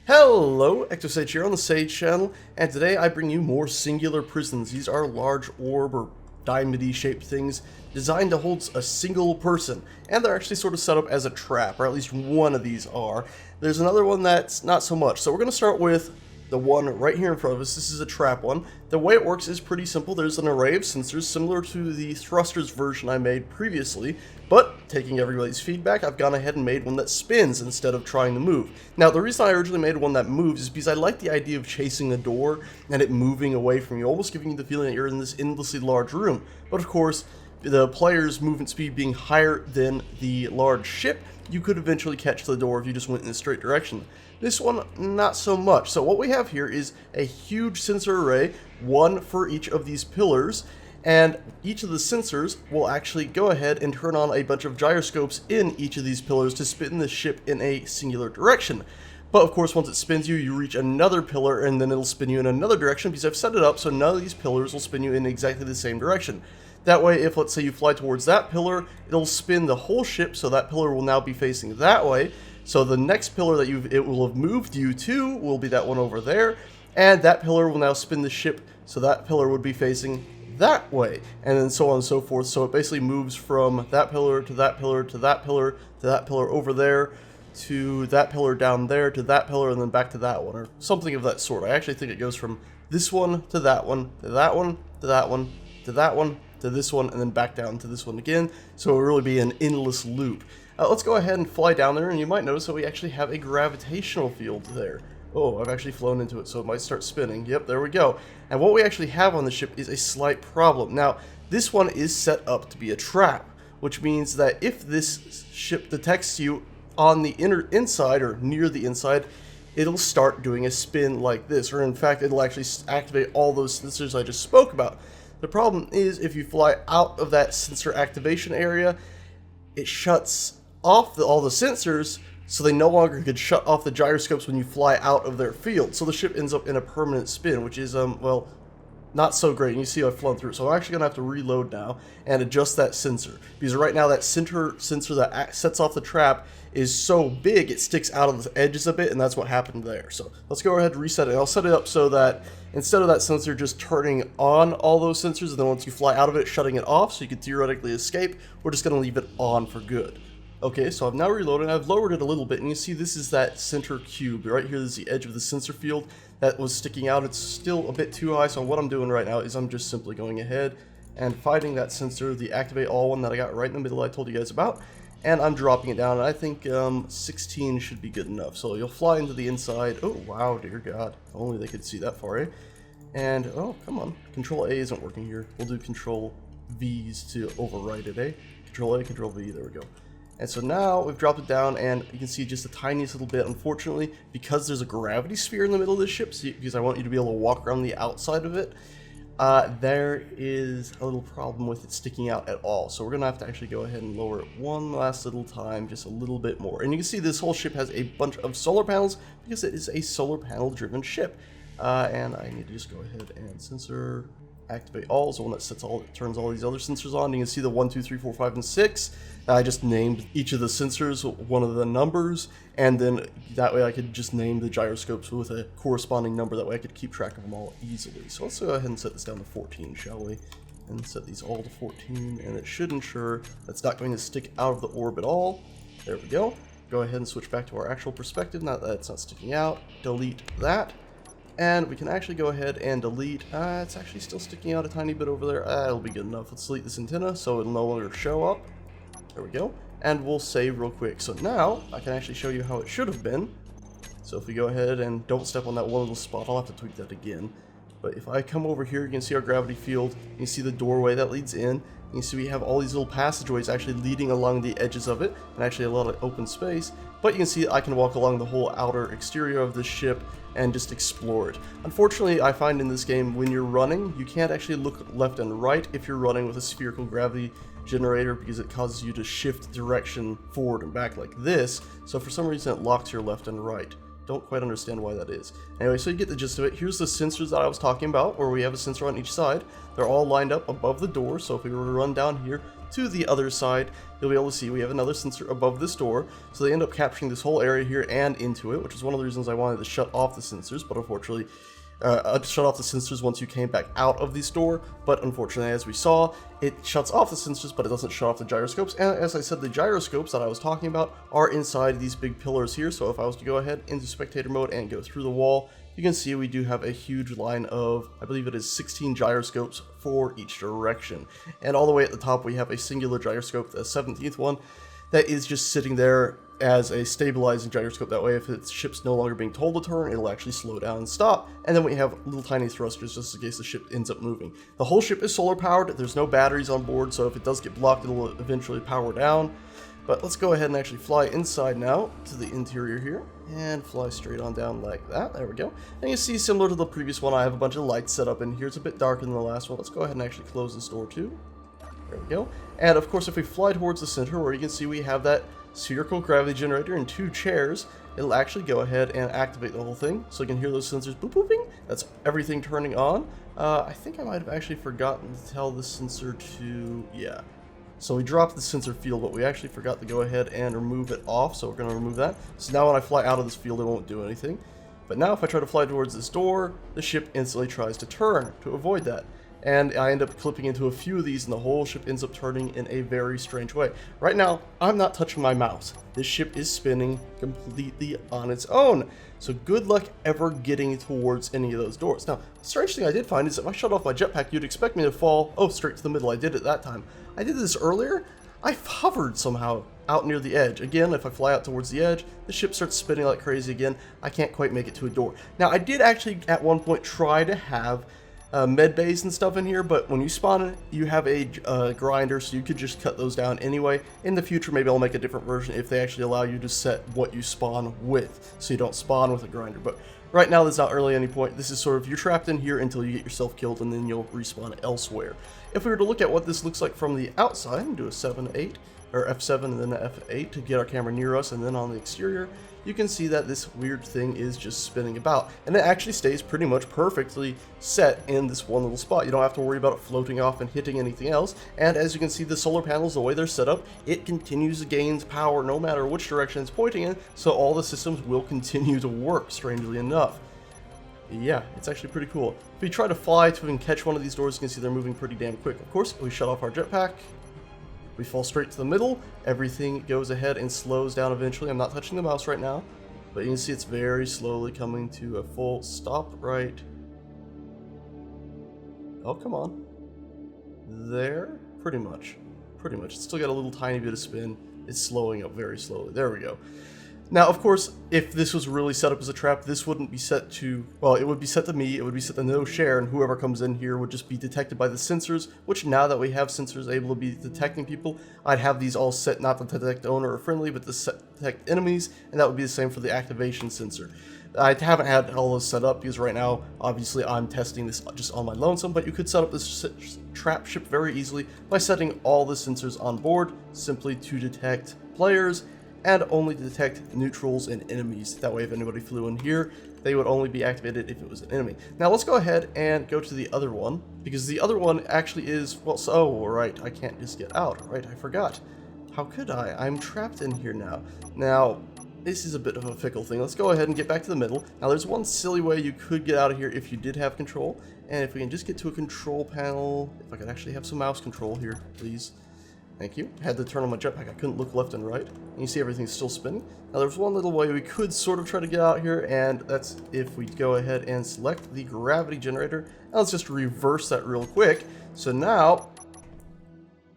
Hello, EctoSage here on the Sage channel, and today I bring you more singular prisons. These are large orb or diamond-y shaped things designed to hold a single person, and they're actually sort of set up as a trap, or at least one of these are. There's another one that's not so much, so we're going to start with the one right here in front of us. This is a trap one. The way it works is pretty simple. There's an array of sensors similar to the thrusters version I made previously, but taking everybody's feedback, I've gone ahead and made one that spins instead of trying to move. Now, the reason I originally made one that moves is because I like the idea of chasing the door and it moving away from you, almost giving you the feeling that you're in this endlessly large room. But of course, the player's movement speed being higher than the large ship, you could eventually catch the door if you just went in a straight direction. This one, not so much. So what we have here is a huge sensor array, one for each of these pillars, and each of the sensors will actually go ahead and turn on a bunch of gyroscopes in each of these pillars to spin the ship in a singular direction. But of course, once it spins you, you reach another pillar and then it'll spin you in another direction because I've set it up so none of these pillars will spin you in exactly the same direction. That way, if let's say you fly towards that pillar, it'll spin the whole ship so that pillar will now be facing that way. So the next pillar that it will have moved you to will be that one over there, and that pillar will now spin the ship so that pillar would be facing that way, and then so on and so forth. So it basically moves from that pillar to that pillar to that pillar to that pillar over there to that pillar down there to that pillar and then back to that one, or something of that sort. I actually think it goes from this one to that one to that one to that one to that one to this one and then back down to this one again. So it will really be an endless loop. Let's go ahead and fly down there, and you might notice that we actually have a gravitational field there. Oh, I've actually flown into it, so it might start spinning. Yep, there we go. And what we actually have on the ship is a slight problem. Now, this one is set up to be a trap, which means that if this ship detects you on the inside or near the inside, it'll start doing a spin like this, or in fact, it'll actually activate all those sensors I just spoke about. The problem is if you fly out of that sensor activation area, it shuts off all the sensors, so they no longer could shut off the gyroscopes when you fly out of their field. So the ship ends up in a permanent spin, which is, well, not so great. And you see I've flown through it, so I'm actually going to have to reload now and adjust that sensor. Because right now that center sensor that sets off the trap is so big, it sticks out of the edges a bit, and that's what happened there. So let's go ahead and reset it. I'll set it up so that instead of that sensor just turning on all those sensors, and then once you fly out of it, shutting it off so you could theoretically escape, we're just going to leave it on for good. Okay, so I've now reloaded, I've lowered it a little bit, and you see this is that center cube. Right here is the edge of the sensor field that was sticking out. It's still a bit too high, so what I'm doing right now is I'm just simply going ahead and finding that sensor, the activate all one that I got right in the middle I told you guys about, and I'm dropping it down, and I think 16 should be good enough. So you'll fly into the inside. Oh, wow, dear God. If only they could see that far, eh? And, oh, come on. Control A isn't working here. We'll do Control V's to overwrite it, eh? Control A, Control V, there we go. And so now we've dropped it down, and you can see just the tiniest little bit. Unfortunately, because there's a gravity sphere in the middle of this ship, because I want you to be able to walk around the outside of it, there is a little problem with it sticking out at all. So we're going to have to actually go ahead and lower it one last little time, just a little bit more. And you can see this whole ship has a bunch of solar panels because it is a solar panel driven ship. And I need to just go ahead and sensor activate all is the one that turns all these other sensors on. You can see the 1, 2, 3, 4, 5, and 6. I just named each of the sensors one of the numbers, and then that way I could just name the gyroscopes with a corresponding number. That way I could keep track of them all easily. So let's go ahead and set this down to 14, shall we? And set these all to 14, and it should ensure that's not going to stick out of the orb at all. There we go. Go ahead and switch back to our actual perspective. Now that it's not sticking out, delete that. And we can actually go ahead and delete, it's actually still sticking out a tiny bit over there. It'll be good enough. Let's delete this antenna so it'll no longer show up. There we go. And we'll save real quick. So now I can actually show you how it should have been. So if we go ahead and don't step on that one little spot, I'll have to tweak that again. But if I come over here, you can see our gravity field. You can see the doorway that leads in. You can see we have all these little passageways actually leading along the edges of it, and actually a lot of open space. But you can see I can walk along the whole outer exterior of the ship and just explore it. Unfortunately, I find in this game when you're running, you can't actually look left and right if you're running with a spherical gravity generator, because it causes you to shift direction forward and back like this. So for some reason it locks your left and right. don't quite understand why that is. Anyway, so you get the gist of it. Here's the sensors that I was talking about, where we have a sensor on each side. They're all lined up above the door, so if we were to run down here to the other side, you'll be able to see we have another sensor above this door. So they end up capturing this whole area here and into it, which is one of the reasons I wanted to shut off the sensors, but unfortunately, shut off the sensors once you came back out of the store, but unfortunately, as we saw, it shuts off the sensors, but it doesn't shut off the gyroscopes. And as I said, the gyroscopes that I was talking about are inside these big pillars here. So if I was to go ahead into spectator mode and go through the wall, you can see we do have a huge line of, I believe it is 16 gyroscopes for each direction. And all the way at the top, we have a singular gyroscope, the 17th one, that is just sitting there as a stabilizing gyroscope. That way, if its ship's no longer being told to turn, it'll actually slow down and stop. And then we have little tiny thrusters just in case the ship ends up moving. The whole ship is solar powered. There's no batteries on board, so if it does get blocked, it'll eventually power down. But let's go ahead and actually fly inside now to the interior here and fly straight on down like that. There we go. And you see, similar to the previous one, I have a bunch of lights set up in here. It's a bit darker than the last one. Let's go ahead and actually close this door too. There we go. And of course, if we fly towards the center, where you can see we have that spherical gravity generator and 2 chairs, it'll actually go ahead and activate the whole thing. So you can hear those sensors boop booping. That's everything turning on. I think I might have actually forgotten to tell the sensor to, yeah. So we dropped the sensor field, but we actually forgot to go ahead and remove it off. So we're going to remove that. So now when I fly out of this field, it won't do anything. But now if I try to fly towards this door, the ship instantly tries to turn to avoid that. And I end up clipping into a few of these, and the whole ship ends up turning in a very strange way. Right now, I'm not touching my mouse. This ship is spinning completely on its own. So good luck ever getting towards any of those doors. Now, the strange thing I did find is if I shut off my jetpack, you'd expect me to fall, straight to the middle. I did it that time. I did this earlier. I hovered somehow out near the edge. Again, if I fly out towards the edge, the ship starts spinning like crazy again. I can't quite make it to a door. Now, I did actually at one point try to have med bays and stuff in here, but when you spawn it, you have a grinder, so you could just cut those down anyway. In the future, maybe I'll make a different version if they actually allow you to set what you spawn with, so you don't spawn with a grinder. But right now, there's not really any point. This is sort of, you're trapped in here until you get yourself killed, and then you'll respawn elsewhere. If we were to look at what this looks like from the outside, and do a 7-8, or F7 and then an F8 to get our camera near us, and then on the exterior, you can see that this weird thing is just spinning about. And it actually stays pretty much perfectly set in this one little spot. You don't have to worry about it floating off and hitting anything else. And as you can see, the solar panels, the way they're set up, it continues to gain power no matter which direction it's pointing in, so all the systems will continue to work, strangely enough. Yeah, it's actually pretty cool. If we try to fly to and catch one of these doors, you can see they're moving pretty damn quick. Of course, we shut off our jetpack. We fall straight to the middle, everything goes ahead and slows down eventually. I'm not touching the mouse right now, but you can see it's very slowly coming to a full stop right. Oh, come on. There? Pretty much. Pretty much. It's still got a little tiny bit of spin. It's slowing up very slowly. There we go. Now, of course, if this was really set up as a trap, this wouldn't be set to, well, it would be set to me, it would be set to no share, and whoever comes in here would just be detected by the sensors, which now that we have sensors able to be detecting people, I'd have these all set not to detect owner or friendly, but to detect enemies, and that would be the same for the activation sensor. I haven't had all those set up because right now, obviously, I'm testing this just on my lonesome, but you could set up this trap ship very easily by setting all the sensors on board simply to detect players and only detect neutrals and enemies. That way, if anybody flew in here, they would only be activated if it was an enemy. Now, let's go ahead and go to the other one, because the other one actually is, well, so, oh, right, I can't just get out, right? I forgot. How could I? I'm trapped in here now. Now, this is a bit of a fickle thing. Let's go ahead and get back to the middle. Now, there's one silly way you could get out of here if you did have control, and if we can just get to a control panel, if I could actually have some mouse control here, please. Thank you. I had to turn on my jetpack. I couldn't look left and right. And you see everything's still spinning. Now there's one little way we could sort of try to get out here, and that's if we go ahead and select the gravity generator. Now let's just reverse that real quick. So now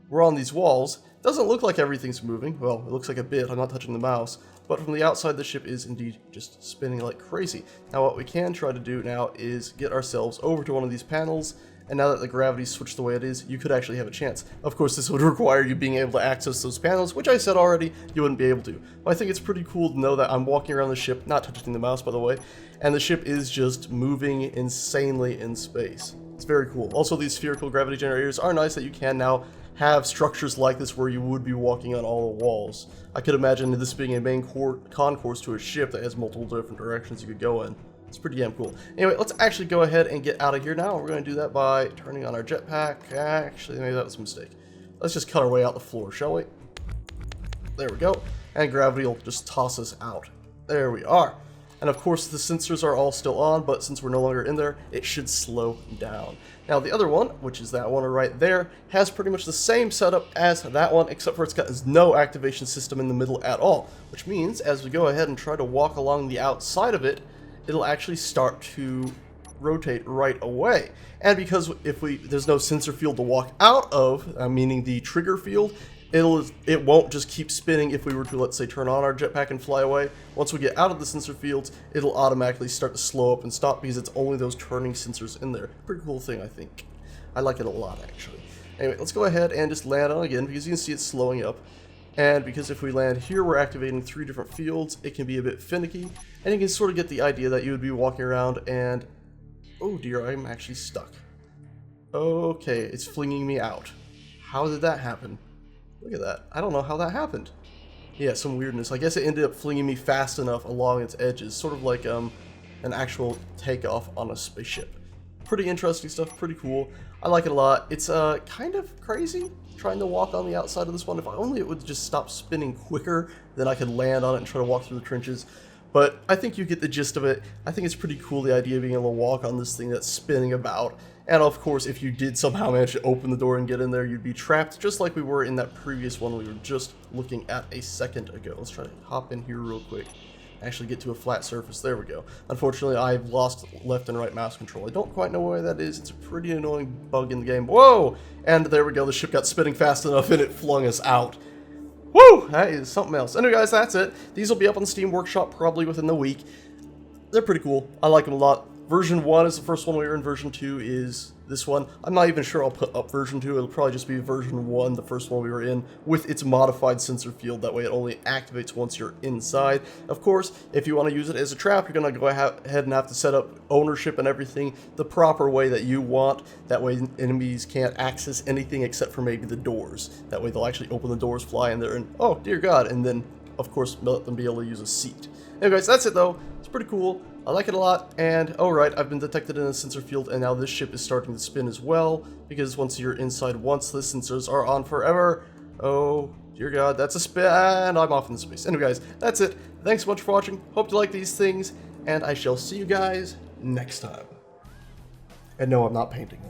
we're on these walls. Doesn't look like everything's moving. Well, it looks like a bit. I'm not touching the mouse. But from the outside, the ship is indeed just spinning like crazy. Now what we can try to do now is get ourselves over to one of these panels. And now that the gravity's switched the way it is, you could actually have a chance. Of course, this would require you being able to access those panels, which I said already, you wouldn't be able to. But I think it's pretty cool to know that I'm walking around the ship, not touching the mouse, by the way, and the ship is just moving insanely in space. It's very cool. Also, these spherical gravity generators are nice that you can now have structures like this where you would be walking on all the walls. I could imagine this being a main concourse to a ship that has multiple different directions you could go in. It's pretty damn cool. Anyway, let's actually go ahead and get out of here now. We're going to do that by turning on our jetpack. Actually, maybe that was a mistake. Let's just cut our way out the floor, shall we? There we go. And gravity will just toss us out. There we are. And of course, the sensors are all still on, but since we're no longer in there, it should slow down. Now, the other one, which is that one right there, has pretty much the same setup as that one, except for it's got no activation system in the middle at all. Which means, as we go ahead and try to walk along the outside of it, it'll actually start to rotate right away. And because there's no sensor field to walk out of, meaning the trigger field, it won't just keep spinning if we were to, let's say, turn on our jetpack and fly away. Once we get out of the sensor fields, it'll automatically start to slow up and stop because it's only those turning sensors in there. Pretty cool thing, I think. I like it a lot, actually. Anyway, let's go ahead and just land on again because you can see it's slowing up. And because if we land here, we're activating 3 different fields, it can be a bit finicky. And you can sort of get the idea that you would be walking around and... oh dear, I'm actually stuck. Okay, it's flinging me out. How did that happen? Look at that. I don't know how that happened. Yeah, some weirdness. I guess it ended up flinging me fast enough along its edges, sort of like an actual takeoff on a spaceship. Pretty interesting stuff, pretty cool. I like it a lot. It's kind of crazy trying to walk on the outside of this one. If only it would just stop spinning quicker, then I could land on it and try to walk through the trenches. But I think you get the gist of it. I think it's pretty cool, the idea of being able to walk on this thing that's spinning about. And of course, if you did somehow manage to open the door and get in there, you'd be trapped, just like we were in that previous one we were just looking at a second ago. Let's try to hop in here real quick. Actually get to a flat surface. There we go. Unfortunately, I've lost left and right mouse control. I don't quite know why that is. It's a pretty annoying bug in the game. Whoa! And there we go. The ship got spinning fast enough and it flung us out. Woo! That is something else. Anyway, guys, that's it. These will be up on the Steam Workshop probably within the week. They're pretty cool. I like them a lot. Version 1 is the first one we were in. Version 2 is this one. I'm not even sure I'll put up version 2. It'll probably just be version 1, the first one we were in, with its modified sensor field. That way it only activates once you're inside. Of course, if you want to use it as a trap, you're going to go ahead and have to set up ownership and everything the proper way that you want. That way enemies can't access anything except for maybe the doors. That way they'll actually open the doors, fly in there, and oh, dear God, and then, of course, let them be able to use a seat. Anyways, that's it though. It's pretty cool. I like it a lot, and alright, I've been detected in a sensor field, and now this ship is starting to spin as well, because once you're inside once, the sensors are on forever. Oh, dear God, that's a spin, and I'm off into space. Anyway, guys, that's it. Thanks so much for watching. Hope you like these things, and I shall see you guys next time. And no, I'm not painting.